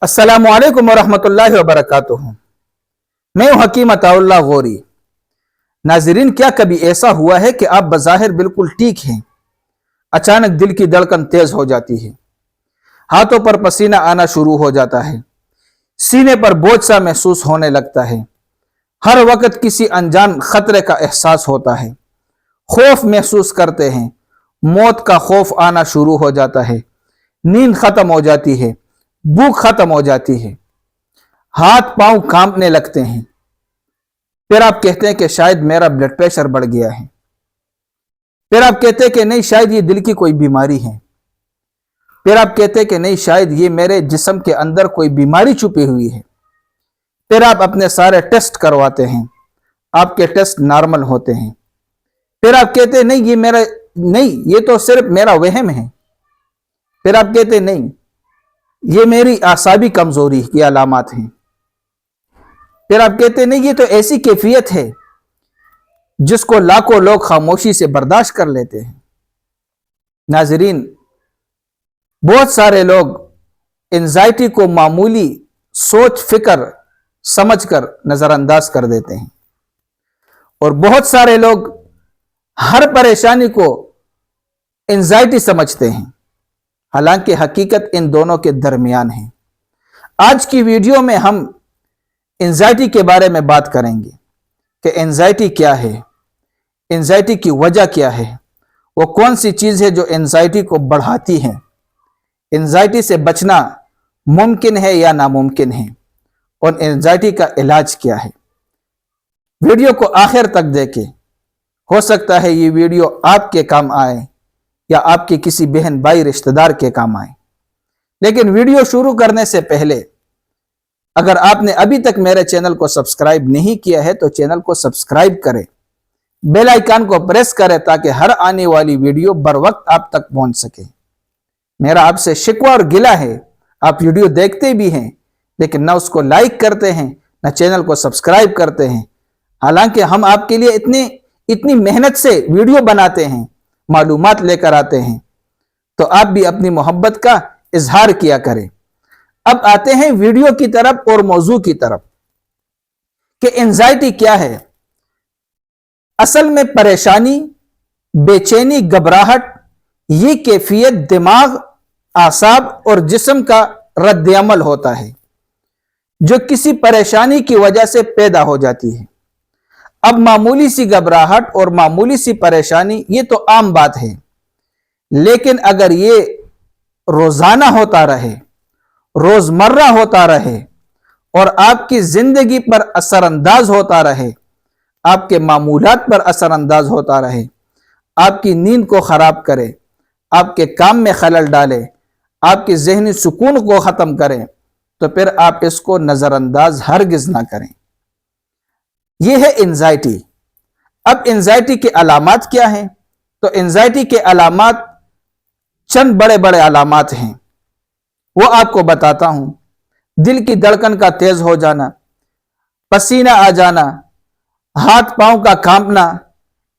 अस्सलामु अलैकुम वरहमतुल्लाहि वबरकातुहू। मैं हूं हकीम अताउल्लाह गौरी। नाजरीन, क्या कभी ऐसा हुआ है कि आप बज़ाहिर बिल्कुल ठीक हैं, अचानक दिल की धड़कन तेज हो जाती है, हाथों पर पसीना आना शुरू हो जाता है, सीने पर बोझ सा महसूस होने लगता है, हर वक्त किसी अनजान खतरे का एहसास होता है, खौफ महसूस करते हैं, मौत का खौफ आना शुरू हो जाता है, नींद खत्म हो जाती है, भूख खत्म हो जाती है, हाथ पांव कांपने लगते हैं। फिर आप कहते हैं कि शायद मेरा ब्लड प्रेशर बढ़ गया है। फिर आप कहते हैं कि नहीं, शायद ये दिल की कोई बीमारी है। फिर आप कहते हैं कि नहीं, शायद ये मेरे जिस्म के अंदर कोई बीमारी छुपी हुई है। फिर आप अपने सारे टेस्ट करवाते हैं, आपके टेस्ट नॉर्मल होते हैं। फिर आप कहते हैं नहीं, ये तो सिर्फ मेरा वहम है। फिर आप कहते हैं नहीं, ये मेरी आसाबी कमजोरी की अलामत हैं। फिर आप कहते हैं नहीं, ये तो ऐसी कैफियत है जिसको लाखों लोग खामोशी से बर्दाश्त कर लेते हैं। नाजरीन, बहुत सारे लोग एंजाइटी को मामूली सोच फिक्र समझकर नजरअंदाज कर देते हैं और बहुत सारे लोग हर परेशानी को एंजाइटी समझते हैं, हालांकि हकीकत इन दोनों के दरमियान है। आज की वीडियो में हम एंजाइटी के बारे में बात करेंगे कि एंजाइटी क्या है, एंजाइटी की वजह क्या है, वो कौन सी चीज़ है जो एंजाइटी को बढ़ाती है, एंजाइटी से बचना मुमकिन है या नामुमकिन है, और एंजाइटी का इलाज क्या है। वीडियो को आखिर तक देखें, हो सकता है ये वीडियो आपके काम आए या आपके किसी बहन भाई रिश्तेदार के काम आए। लेकिन वीडियो शुरू करने से पहले अगर आपने अभी तक मेरे चैनल को सब्सक्राइब नहीं किया है तो चैनल को सब्सक्राइब करें, बेल आइकन को प्रेस करें ताकि हर आने वाली वीडियो बर वक्त आप तक पहुंच सके। मेरा आपसे शिकवा और गिला है, आप वीडियो देखते भी हैं लेकिन ना उसको लाइक करते हैं ना चैनल को सब्सक्राइब करते हैं। हालांकि हम आपके लिए इतनी मेहनत से वीडियो बनाते हैं, मालूमात लेकर आते हैं, तो आप भी अपनी मोहब्बत का इजहार किया करें। अब आते हैं वीडियो की तरफ और मौजू की तरफ कि एंजाइटी क्या है। असल में परेशानी, बेचैनी, घबराहट, ये कैफियत दिमाग, आसाब और जिस्म का रद्द-ए-अमल होता है जो किसी परेशानी की वजह से पैदा हो जाती है। अब मामूली सी घबराहट और मामूली सी परेशानी ये तो आम बात है, लेकिन अगर ये रोजाना होता रहे, रोजमर्रा होता रहे और आपकी जिंदगी पर असरअंदाज होता रहे, आपके मामूलात पर असरअंदाज होता रहे, आपकी नींद को खराब करे, आपके काम में खलल डाले, आपके जहनी सुकून को खत्म करें, तो फिर आप इसको नजरअंदाज हरगिज ना करें। यह है एंजाइटी। अब एंजाइटी के अलामात क्या हैं? तो एंजाइटी के अलामात चंद बड़े बड़े अलामात हैं, वो आपको बताता हूं। दिल की धड़कन का तेज हो जाना, पसीना आ जाना, हाथ पांव का कांपना,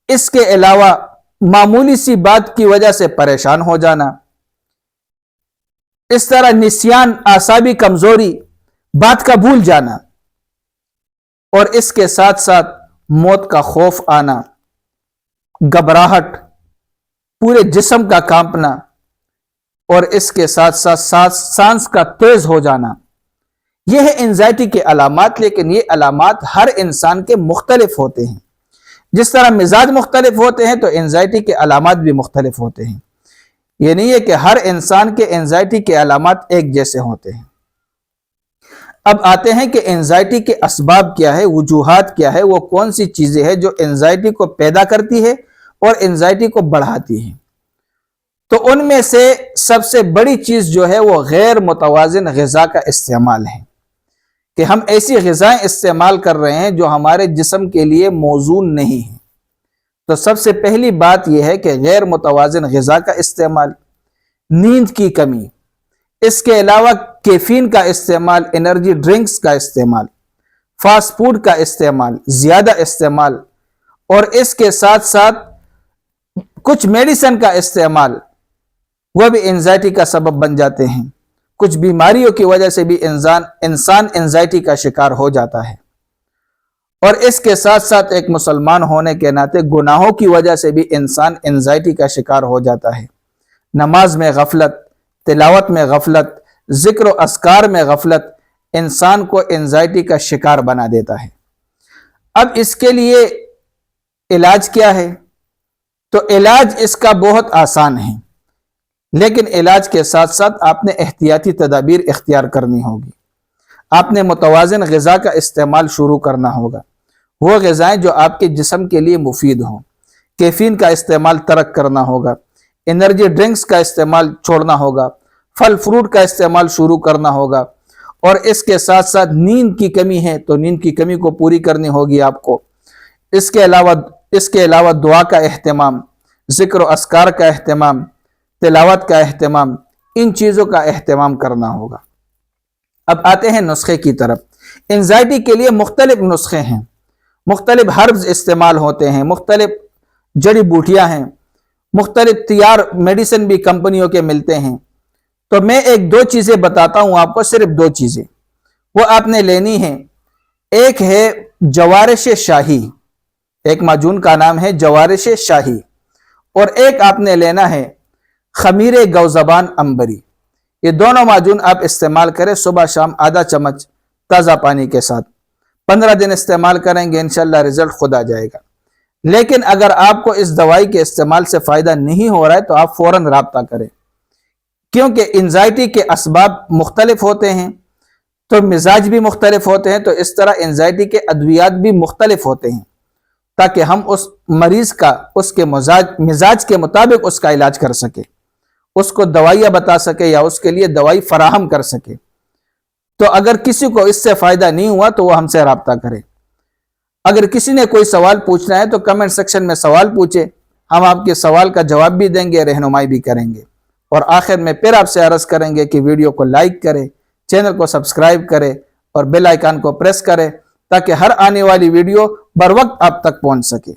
इसके अलावा मामूली सी बात की वजह से परेशान हो जाना, इस तरह निस्यान, आसाबी कमजोरी, बात का भूल जाना, और इसके साथ साथ मौत का खौफ आना, घबराहट, पूरे जिस्म का कांपना, और इसके साथ साथ सांस का तेज हो जाना। यह है एंजाइटी के अलामात। लेकिन ये अलामात हर इंसान के मुख्तलिफ होते हैं। जिस तरह मिजाज मुख्तलिफ होते हैं तो एंजाइटी के अलामात भी मुख्तलिफ होते हैं। ये नहीं है कि हर इंसान के एंजाइटी के अलामात एक जैसे होते हैं। अब आते हैं कि एंजाइटी के असबाब क्या है, वजूहात क्या है, वो कौन सी चीजें हैं जो एंजाइटी को पैदा करती है और एंजाइटी को बढ़ाती है। तो उनमें से सबसे बड़ी चीज जो है वो गैर मुतवाजिन ग़िज़ा का इस्तेमाल है, कि हम ऐसी ग़िज़ाएं इस्तेमाल कर रहे हैं जो हमारे जिस्म के लिए मौजून नहीं है। तो सबसे पहली बात यह है कि गैर मुतवाजिन ग़िज़ा का इस्तेमाल, नींद की कमी, इसके अलावा कैफीन का इस्तेमाल, एनर्जी ड्रिंक्स का इस्तेमाल, फास्ट फूड का इस्तेमाल, ज्यादा इस्तेमाल, और इसके साथ साथ कुछ मेडिसिन का इस्तेमाल, वह भी एंजाइटी का सबब बन जाते हैं। کچھ بیماریوں کی وجہ سے بھی انسان انزائٹی کا شکار ہو جاتا ہے، اور اس کے ساتھ ساتھ ایک مسلمان ہونے کے ناطے گناہوں کی وجہ سے بھی انسان انزائٹی کا شکار ہو جاتا ہے۔ نماز میں غفلت، تلاوت میں غفلت، ذکر و اذکار میں غفلت انسان کو انزائٹی کا شکار بنا دیتا ہے۔ اب اس کے لیے علاج کیا ہے؟ تو علاج اس کا بہت آسان ہے، لیکن علاج کے ساتھ ساتھ آپ نے احتیاطی تدابیر اختیار کرنی ہوگی۔ آپ نے متوازن غذا کا استعمال شروع کرنا ہوگا، وہ غذائیں جو آپ کے جسم کے لیے مفید ہوں۔ کیفین کا استعمال ترک کرنا ہوگا، انرجی ڈرنکس کا استعمال چھوڑنا ہوگا، پھل فروٹ کا استعمال شروع کرنا ہوگا، اور اس کے ساتھ ساتھ نیند کی کمی ہے تو نیند کی کمی کو پوری کرنی ہوگی آپ کو۔ اس کے علاوہ دعا کا اہتمام، ذکر و اذکار کا اہتمام، تلاوت کا اہتمام، ان چیزوں کا اہتمام کرنا ہوگا۔ اب آتے ہیں نسخے کی طرف۔ انزائٹی کے لیے مختلف نسخے ہیں، مختلف ہربز استعمال ہوتے ہیں، مختلف جڑی بوٹیاں ہیں، مختلف تیار میڈیسن بھی کمپنیوں کے ملتے ہیں۔ تو میں ایک دو چیزیں بتاتا ہوں آپ کو، صرف دو چیزیں وہ آپ نے لینی ہیں۔ ایک ہے جوارش شاہی، ایک معجون کا نام ہے جوارش شاہی، اور ایک آپ نے لینا ہے خمیر گوزبان عنبری۔ یہ دونوں معجون آپ استعمال کریں صبح شام آدھا چمچ تازہ پانی کے ساتھ، 15 دن استعمال کریں گے انشاءاللہ رزلٹ خود آ جائے گا۔ لیکن اگر آپ کو اس دوائی کے استعمال سے فائدہ نہیں ہو رہا ہے تو آپ فوراً رابطہ کریں، کیونکہ انزائٹی کے اسباب مختلف ہوتے ہیں تو مزاج بھی مختلف ہوتے ہیں، تو اس طرح انزائٹی کے ادویات بھی مختلف ہوتے ہیں، تاکہ ہم اس مریض کا اس کے مزاج کے مطابق اس کا علاج کر سکے، اس کو دوائیاں بتا سکے یا اس کے لیے دوائی فراہم کر سکے۔ تو اگر کسی کو اس سے فائدہ نہیں ہوا تو وہ ہم سے رابطہ کرے۔ اگر کسی نے کوئی سوال پوچھنا ہے تو کمنٹ سیکشن میں سوال پوچھے، ہم آپ کے سوال کا جواب بھی دیں گے، رہنمائی بھی کریں گے۔ اور آخر میں پھر آپ سے عرض کریں گے کہ ویڈیو کو لائک کریں، چینل کو سبسکرائب کریں اور بیل آئیکن کو پریس کریں تاکہ ہر آنے والی ویڈیو بر وقت آپ تک پہنچ سکے۔